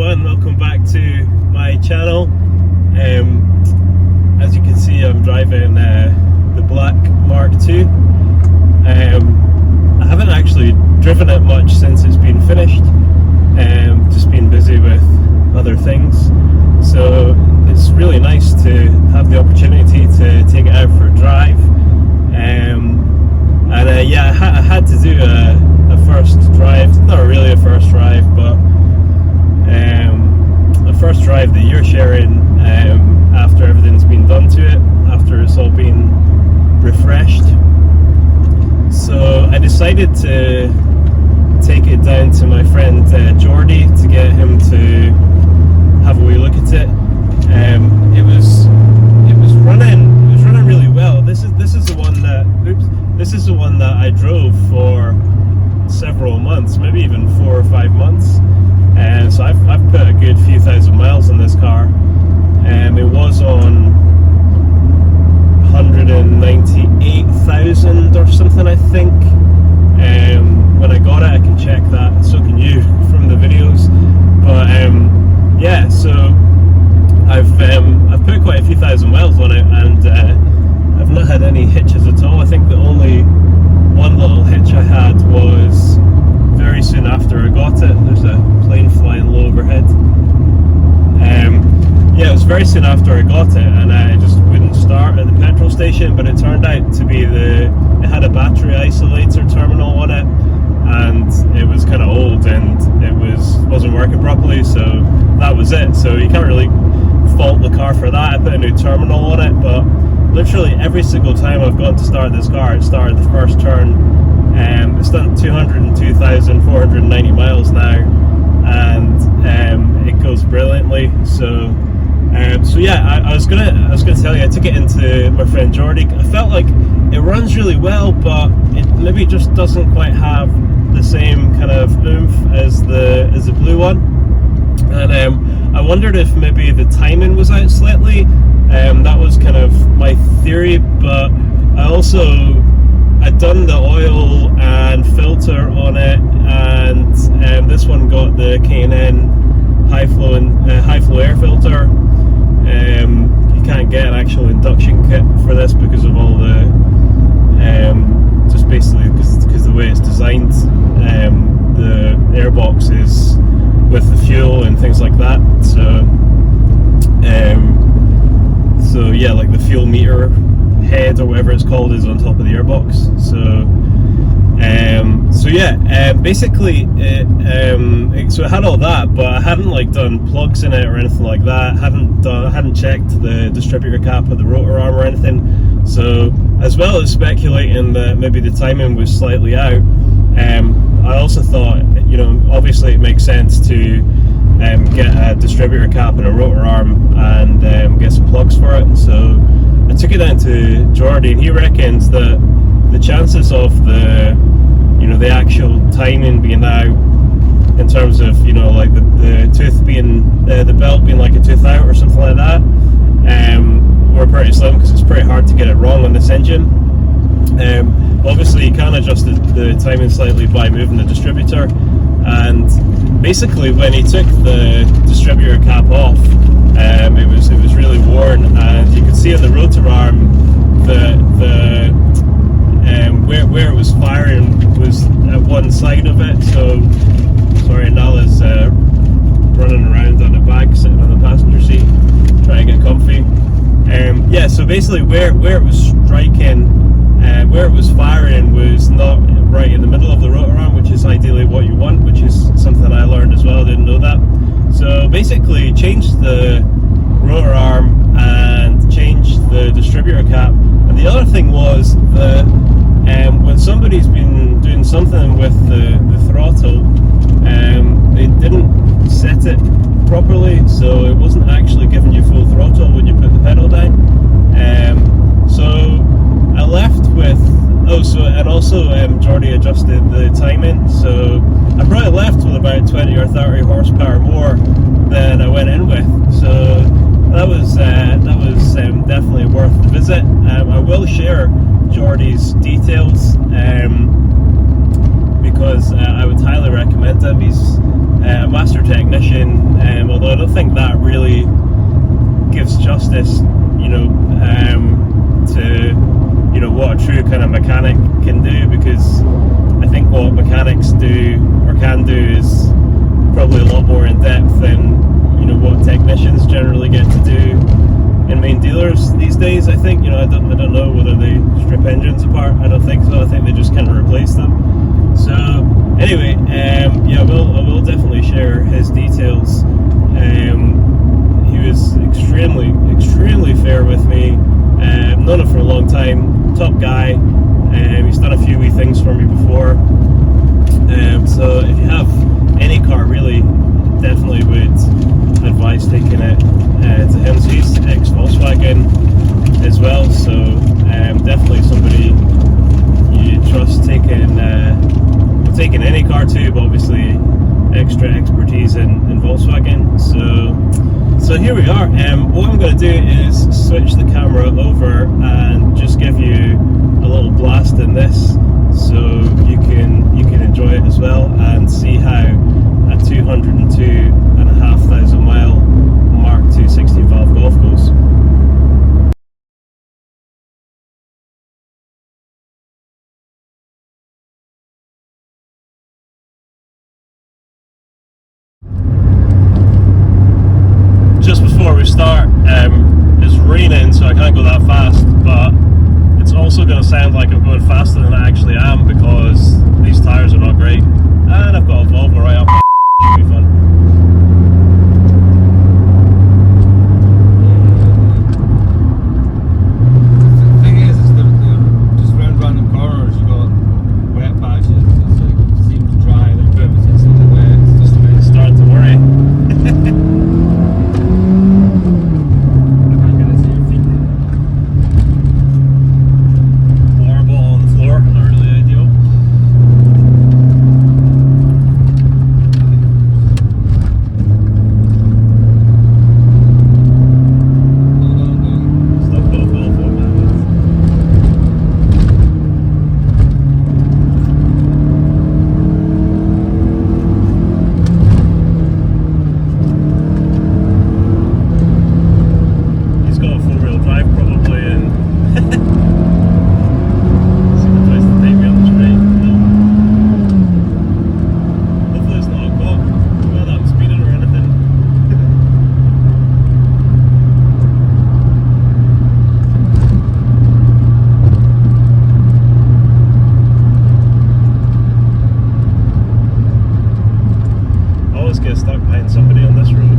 everyone, welcome back to my channel. As you can see, I'm driving the Black MK2. I haven't actually driven it much since it's been finished, just been busy with other things, so it's really nice to have the opportunity to take it out for a drive. Yeah, I had to do a first drive, not really a first drive, but a first drive that you're sharing after everything's been done to it, after it's all been refreshed. So I decided to take it down to my friend Geordie to get him to have a wee look at it. It was running really well. This is the one that I drove for several months, maybe even 4 or 5 months. And so I've put a good few thousand miles on this car. It was on 198,000 or something, I think. When I got it, I can check that, so can you from the videos. But yeah, so I've put quite a few thousand miles on it, and I've not had any hitches at all. I think the only one little hitch I had was very soon after I got it. There's a plane flying low overhead. Yeah, it was very soon after I got it, and I just wouldn't start at the petrol station. But it turned out to be it had a battery isolator terminal on it, and it was kind of old, and it wasn't working properly. So that was it. So you can't really fault the car for that. I put a new terminal on it, but literally every single time I've gone to start this car, it started the first turn. It's done 202,490 miles now, and it goes brilliantly. So yeah, I was gonna tell you, I took it into my friend Geordie. I felt like it runs really well, but it maybe just doesn't quite have the same kind of oomph as the blue one. And I wondered if maybe the timing was out slightly. That was kind of my theory, but I'd done the oil and filter on it, and this one got the K&N high flow air filter. You can't get an actual induction kit for this because of all the just basically because the way it's designed. The airbox is with the fuel and things like that. So yeah, like the fuel meter head or whatever it's called is on top of the airbox. So yeah, basically so it had all that, but I hadn't like done plugs in it or anything like that. I hadn't checked the distributor cap or the rotor arm or anything. So as well as speculating that maybe the timing was slightly out, I also thought, obviously it makes sense to get a distributor cap and a rotor arm and get some plugs for it. So I took it down to Geordie, and he reckons that the chances of the actual timing being out, in terms of like the tooth being the belt being like a tooth out or something like that, were pretty slim, because it's pretty hard to get it wrong on this engine. Obviously you can adjust the timing slightly by moving the distributor, and basically when he took the distributor cap off, it was really worn, and you could see on the rotor arm where it was firing was at one side of it. So sorry, Nala's running around on a bag sitting on the passenger seat trying to get comfy. Yeah, so basically where it was striking, where it was firing was not right in the middle of the rotor arm, which is ideally what you want, which is something I learned as well. I didn't know that. So basically changed the rotor arm and changed the distributor cap. And the other thing was that when somebody's been doing something with the throttle, they didn't set it properly, so it wasn't actually giving you full throttle when you put the pedal down. So I left with Geordie adjusted the timing, so I probably left with about 20 or 30 horsepower more than I went in with. So that was definitely worth the visit. I will share Geordie's details because I would highly recommend him. He's a master technician, although I don't think that really gives justice, to what a true kind of mechanic can do, because I think what mechanics do or can do is probably a lot more in depth than what technicians generally get to do in main dealers these days. I think I don't know whether they strip engines apart. I don't think so. I think they just kind of replace them. So anyway, I will definitely share his details. He was extremely fair with me. Known him for a long time, top guy. He's done a few wee things for me before. So if you have any car, really, definitely would advise taking it to him. So he's ex-Volkswagen as well, so definitely somebody you trust taking any car to, but obviously extra expertise in Volkswagen. So here we are. What I'm going to do is switch the camera over and just give you a little blast in this, so you can enjoy it as well and see how a 202,500 mile Mark II 16 valve Golf goes. Just before we start, it's raining, so I can't go that fast, but it's also going to sound like I'm going faster than I actually am because these tyres are not great, and I've got a Volvo right up. Should be fun. The thing is, just round random corners, you got wet patches. It's like it seems dry, then boom, it's instantly wet. It's just a bit Starting to worry. Get stuck behind somebody on this road.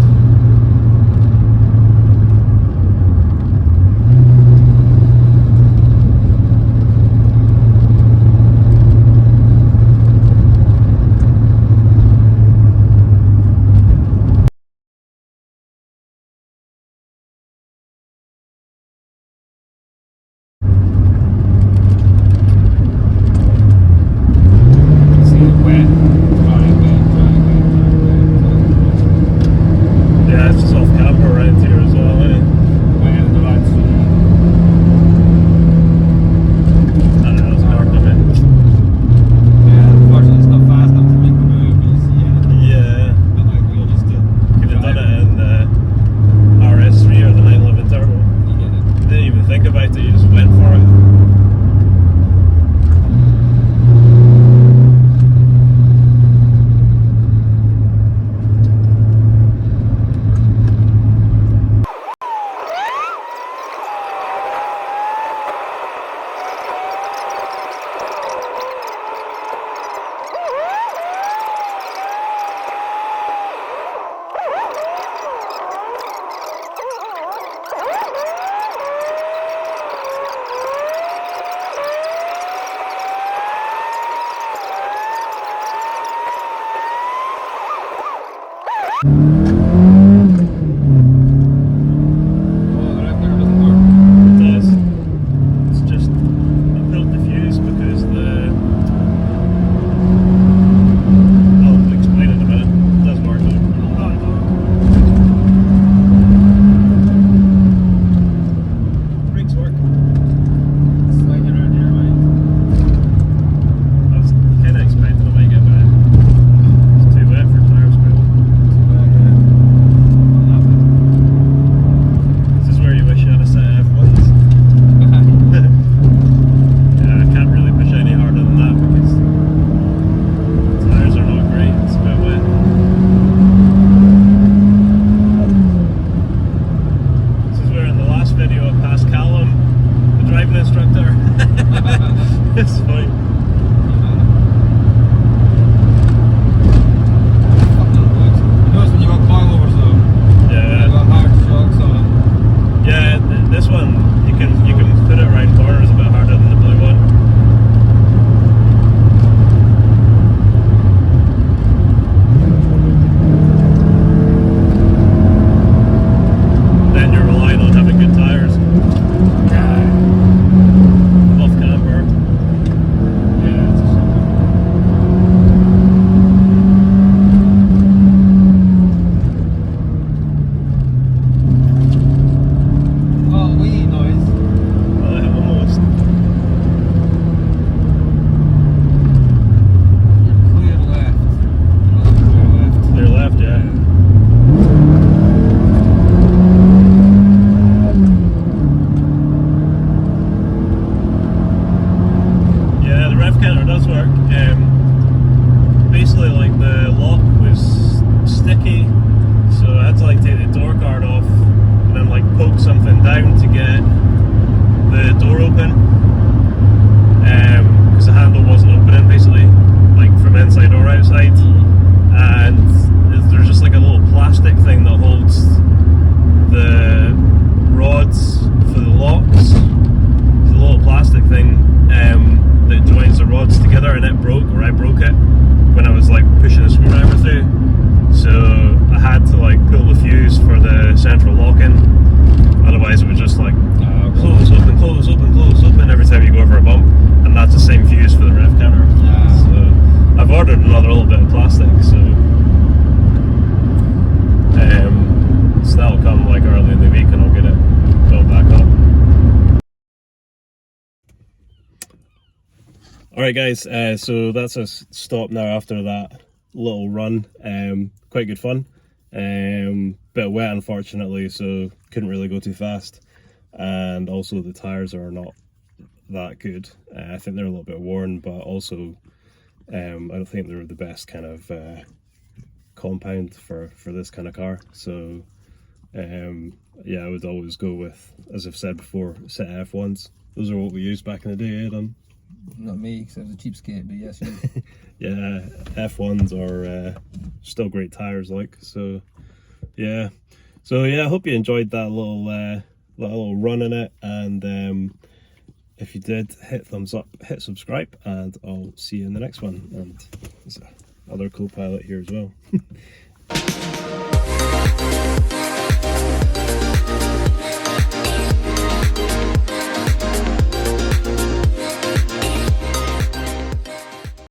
Kind of expected I might get back. It's too wet for tires, but had to like pull the fuse for the central lock-in. Otherwise, it would just like close open, close open, close open every time you go over a bump, and that's the same fuse for the rev counter. So I've ordered another little bit of plastic, so that'll come like early in the week, and I'll get it built back up. Alright guys, so that's us stopped now after that little run. Quite good fun. Bit wet unfortunately, so couldn't really go too fast. And also the tyres are not that good. I think they're a little bit worn, but also I don't think they're the best kind of compound for this kind of car. So yeah, I would always go with, as I've said before, set F1s. Those are what we used back in the day, Adam. Not me, because I was a cheapskate, but yes, you. Yeah, F1s are still great tyres, like, so yeah. So yeah, I hope you enjoyed that little run in it, and if you did, hit thumbs up, hit subscribe, and I'll see you in the next one. And there's another co-pilot here as well.